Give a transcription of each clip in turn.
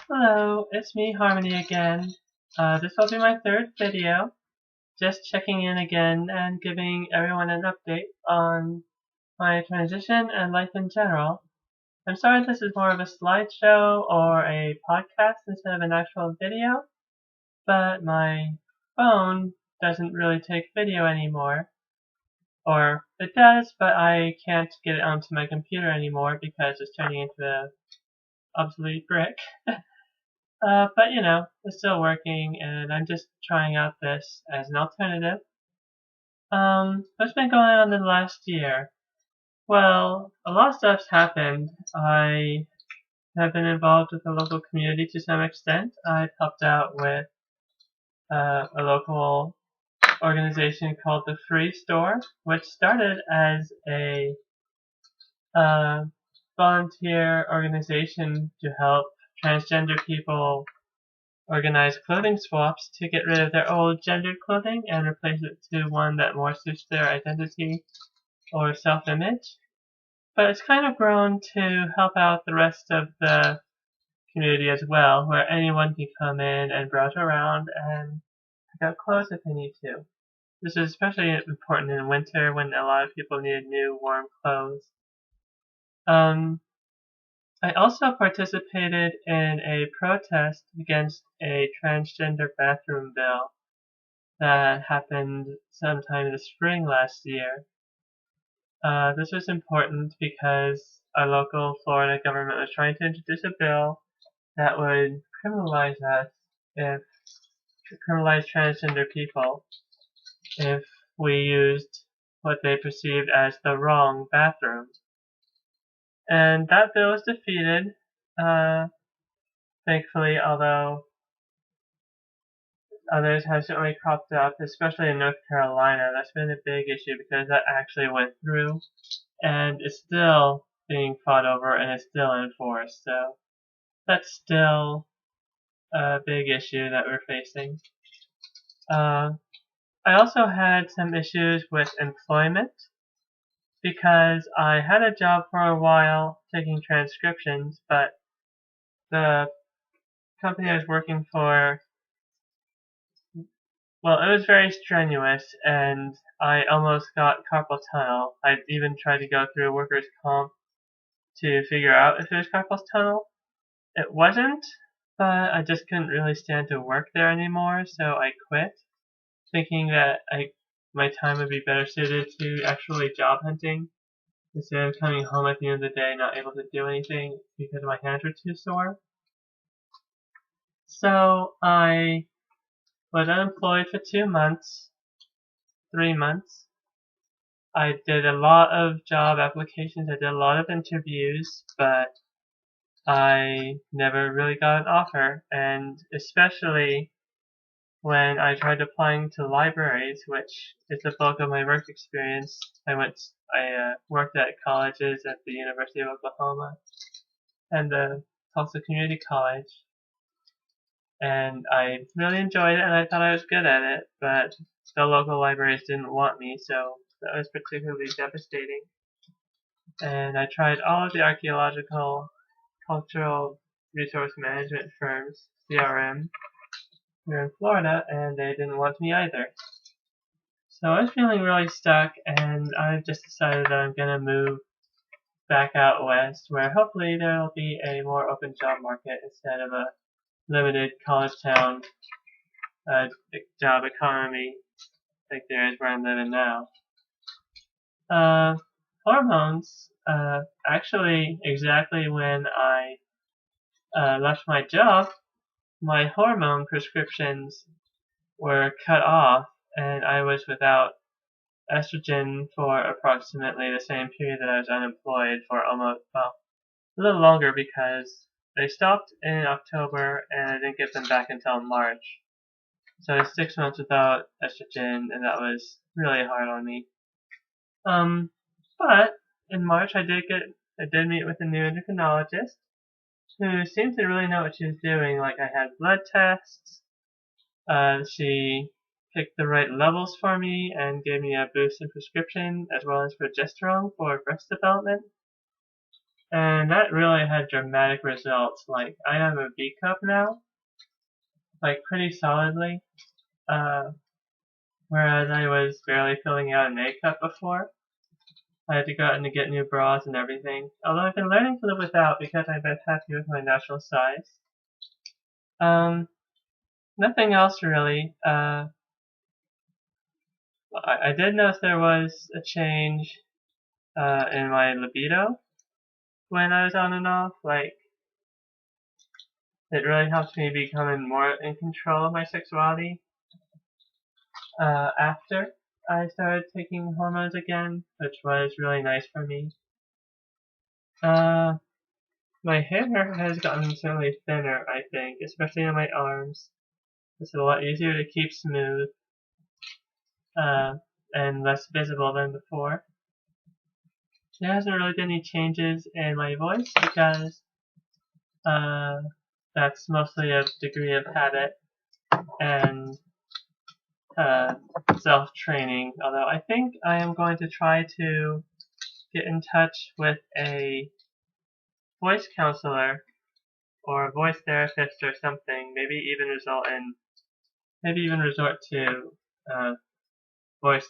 Hello, it's me, Harmony again. This will be my third video, just checking in again and giving everyone an update on my transition and life in general. I'm sorry this is more of a slideshow or a podcast instead of an actual video, but my phone doesn't really take video anymore. Or it does, but I can't get it onto my computer anymore because it's turning into an obsolete brick. But it's still working, and I'm just trying out this as an alternative. What's been going on in the last year? Well, a lot of stuff's happened. I have been involved with the local community to some extent. I've helped out with a local organization called the Free Store, which started as a uh, volunteer organization to help transgender people organize clothing swaps to get rid of their old gendered clothing and replace it to one that more suits their identity or self-image. But it's kind of grown to help out the rest of the community as well, where anyone can come in and browse around and pick out clothes if they need to. This is especially important in winter when a lot of people need new warm clothes. I also participated in a protest against a transgender bathroom bill that happened sometime in the spring last year. This was important because our local Florida government was trying to introduce a bill that would if criminalize transgender people if we used what they perceived as the wrong bathroom. And that bill was defeated, thankfully, although others have certainly cropped up, especially in North Carolina. That's been a big issue because that actually went through and is still being fought over and is still enforced. So that's still a big issue that we're facing. I also had some issues with employment because I had a job for a while taking transcriptions, but the company I was working for, well, it was very strenuous, and I almost got carpal tunnel. I even tried to go through workers' comp to figure out if it was carpal tunnel. It wasn't, but I just couldn't really stand to work there anymore, so I quit, thinking that my time would be better suited to actually job hunting instead of coming home at the end of the day not able to do anything because my hands were too sore. So I was unemployed for 2 months, 3 months. I did a lot of job applications, I did a lot of interviews, but I never really got an offer, and especially when I tried applying to libraries, which is the bulk of my work experience. I worked at colleges at the University of Oklahoma and the Tulsa Community College, and I really enjoyed it and I thought I was good at it, but the local libraries didn't want me, so that was particularly devastating. And I tried all of the archaeological, cultural resource management firms, CRM, here in Florida, and they didn't want me either. So I was feeling really stuck, and I just decided that I'm gonna move back out west, where hopefully there'll be a more open job market instead of a limited college town job economy like there is where I'm living now. Hormones, actually, exactly when I left my job, my hormone prescriptions were cut off, and I was without estrogen for approximately the same period that I was unemployed for almost, well, a little longer because they stopped in October and I didn't get them back until March. So I was 6 months without estrogen, and that was really hard on me. But in March I did meet with a new endocrinologist who seemed to really know what she was doing. Like, I had blood tests, she picked the right levels for me and gave me a boost in prescription as well as progesterone for breast development. And that really had dramatic results. Like, I have a B cup now, like pretty solidly, uh, whereas I was barely filling out an A cup before. I had to go out and get new bras and everything. Although I've been learning to live without because I've been happy with my natural size. Um, Nothing else really. I did notice there was a change in my libido when I was on and off. Like, it really helped me becoming more in control of my sexuality after I started taking hormones again, which was really nice for me. My hair has gotten certainly thinner, I think, especially on my arms. It's a lot easier to keep smooth uh, and less visible than before. There hasn't really been any changes in my voice because uh, that's mostly a degree of habit and uh, self-training. Although I think I am going to try to get in touch with a voice counselor or a voice therapist or something. Maybe even resort to uh, voice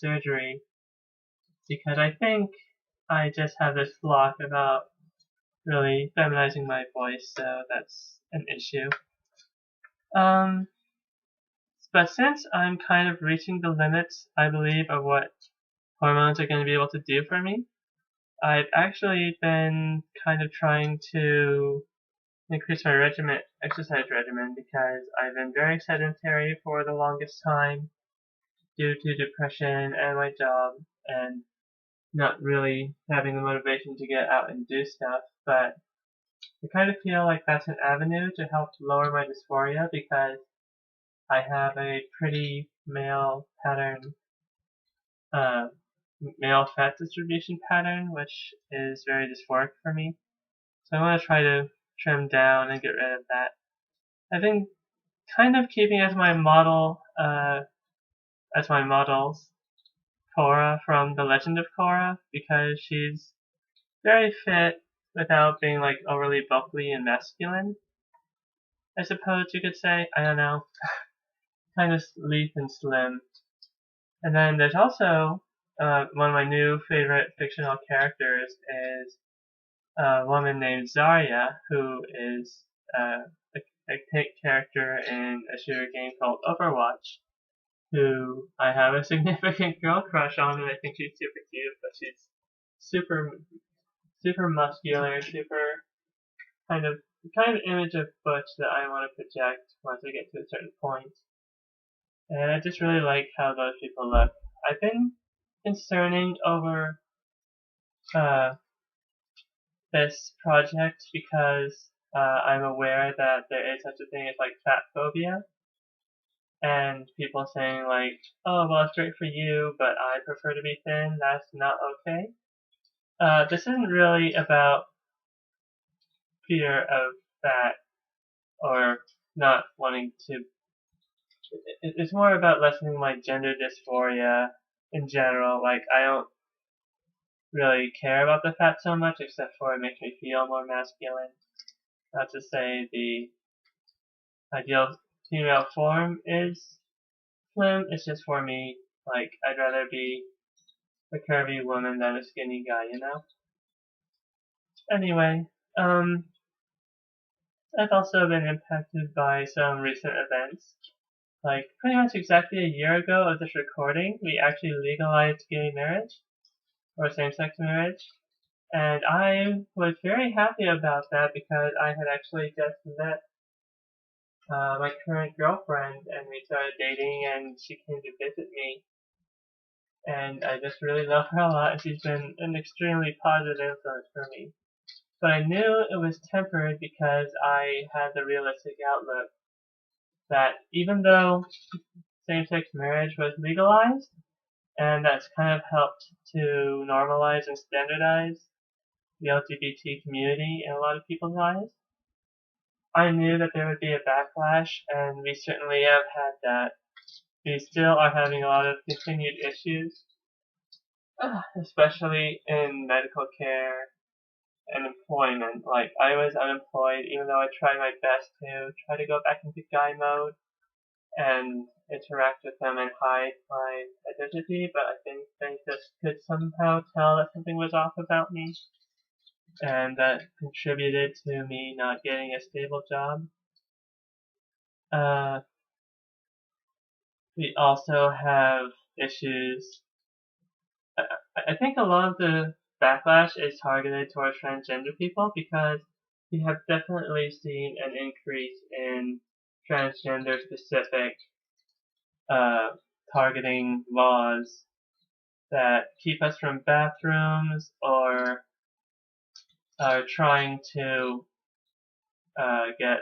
surgery, because I think I just have this block about really feminizing my voice, so that's an issue. Um, but since I'm kind of reaching the limits, I believe, of what hormones are going to be able to do for me, I've actually been kind of trying to increase my exercise regimen, because I've been very sedentary for the longest time due to depression and my job and not really having the motivation to get out and do stuff. But I kind of feel like that's an avenue to help lower my dysphoria, because I have a pretty uh, male fat distribution pattern, which is very dysphoric for me. So I want to try to trim down and get rid of that. I've been kind of keeping as my models Korra from The Legend of Korra, because she's very fit without being like overly bulky and masculine, I suppose you could say. I don't know. Kind of sleek and slim. And then there's also one of my new favorite fictional characters is a woman named Zarya, who is a pink character in a shooter game called Overwatch, who I have a significant girl crush on, and I think she's super cute, but she's super, super muscular, super kind of image of Butch that I want to project once I get to a certain point. And I just really like how those people look. I've been concerning over uh, this project because I'm aware that there is such a thing as like fat phobia, and people saying like, "Oh, well, it's great for you, but I prefer to be thin. That's not okay." This isn't really about fear of fat or not wanting to. It's more about lessening my gender dysphoria in general. Like, I don't really care about the fat so much, except for it makes me feel more masculine. Not to say the ideal female form is slim, it's just for me, like, I'd rather be a curvy woman than a skinny guy, you know? Anyway, I've also been impacted by some recent events. Like, pretty much exactly a year ago of this recording, we actually legalized gay marriage, or same-sex marriage. And I was very happy about that because I had actually just met my current girlfriend, and we started dating, and she came to visit me. And I just really love her a lot, and she's been an extremely positive influence for me. But I knew it was tempered because I had the realistic outlook that even though same-sex marriage was legalized, and that's kind of helped to normalize and standardize the LGBT community in a lot of people's eyes, I knew that there would be a backlash, and we certainly have had that. We still are having a lot of continued issues, especially in medical care and employment. Like, I was unemployed, even though I tried my best to try to go back into guy mode and interact with them and hide my identity, but I think they just could somehow tell that something was off about me, and that contributed to me not getting a stable job. We also have issues. I think a lot of the backlash is targeted towards transgender people because we have definitely seen an increase in transgender specific targeting laws that keep us from bathrooms or are trying to get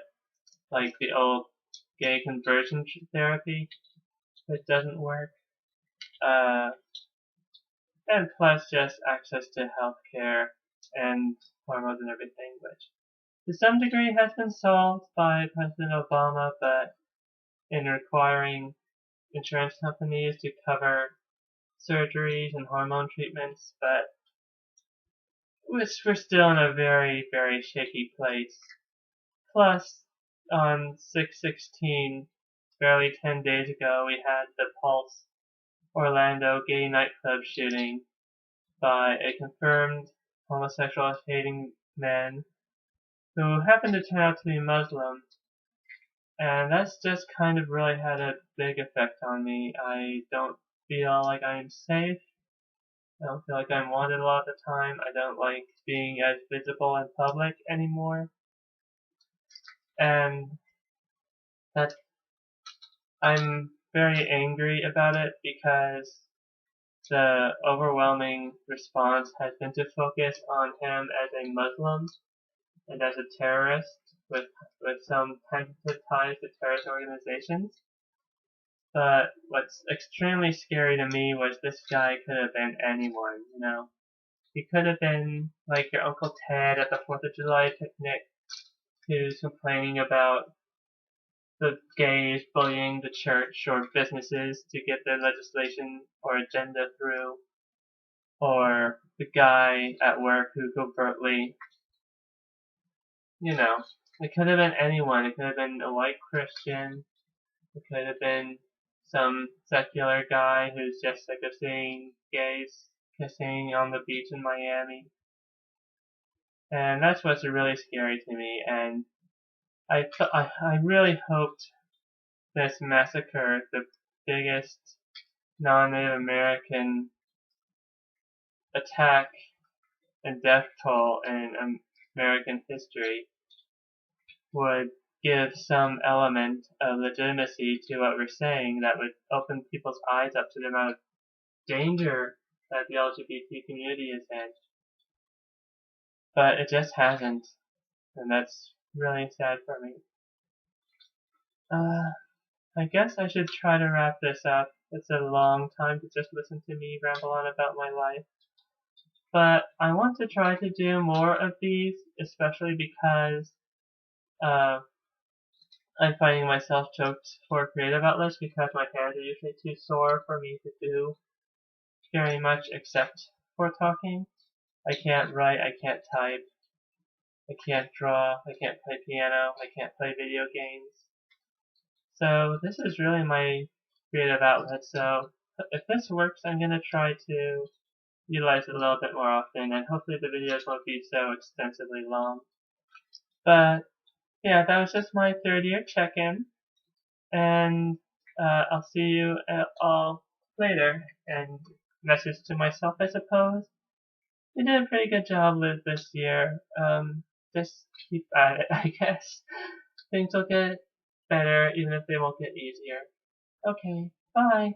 like the old gay conversion therapy, which doesn't work. And plus just access to healthcare and hormones and everything, which to some degree has been solved by President Obama, but in requiring insurance companies to cover surgeries and hormone treatments, but we're still in a very, very shaky place. Plus, on 6/16, barely 10 days ago, we had the Pulse Orlando gay nightclub shooting by a confirmed homosexual hating man who happened to turn out to be Muslim. And that's just kind of really had a big effect on me. I don't feel like I'm safe. I don't feel like I'm wanted a lot of the time. I don't like being as visible in public anymore. And that I'm very angry about it because the overwhelming response has been to focus on him as a Muslim and as a terrorist with some tentative ties to terrorist organizations. But what's extremely scary to me was this guy could have been anyone, you know. He could have been like your Uncle Ted at the 4th of July picnic who's complaining about the gays bullying the church or businesses to get their legislation or agenda through, or the guy at work who covertly, you know, it could have been anyone. It could have been a white Christian. It could have been some secular guy who's just sick of seeing gays kissing on the beach in Miami. And that's what's really scary to me. And I really hoped this massacre, the biggest non-Native American attack and death toll in American history, would give some element of legitimacy to what we're saying that would open people's eyes up to the amount of danger that the LGBT community is in. But it just hasn't, and that's really sad for me. I guess I should try to wrap this up. It's a long time to just listen to me ramble on about my life. But I want to try to do more of these, especially because I'm finding myself choked for creative outlets because my hands are usually too sore for me to do very much except for talking. I can't write, I can't type, I can't draw, I can't play piano, I can't play video games. So this is really my creative outlet, so if this works, I'm going to try to utilize it a little bit more often, and hopefully the videos won't be so extensively long. But yeah, that was just my 3rd-year check-in, and I'll see you all later. And message to myself, I suppose. You did a pretty good job with this year. Just keep at it, I guess. Things will get better, even if they won't get easier. Okay, bye.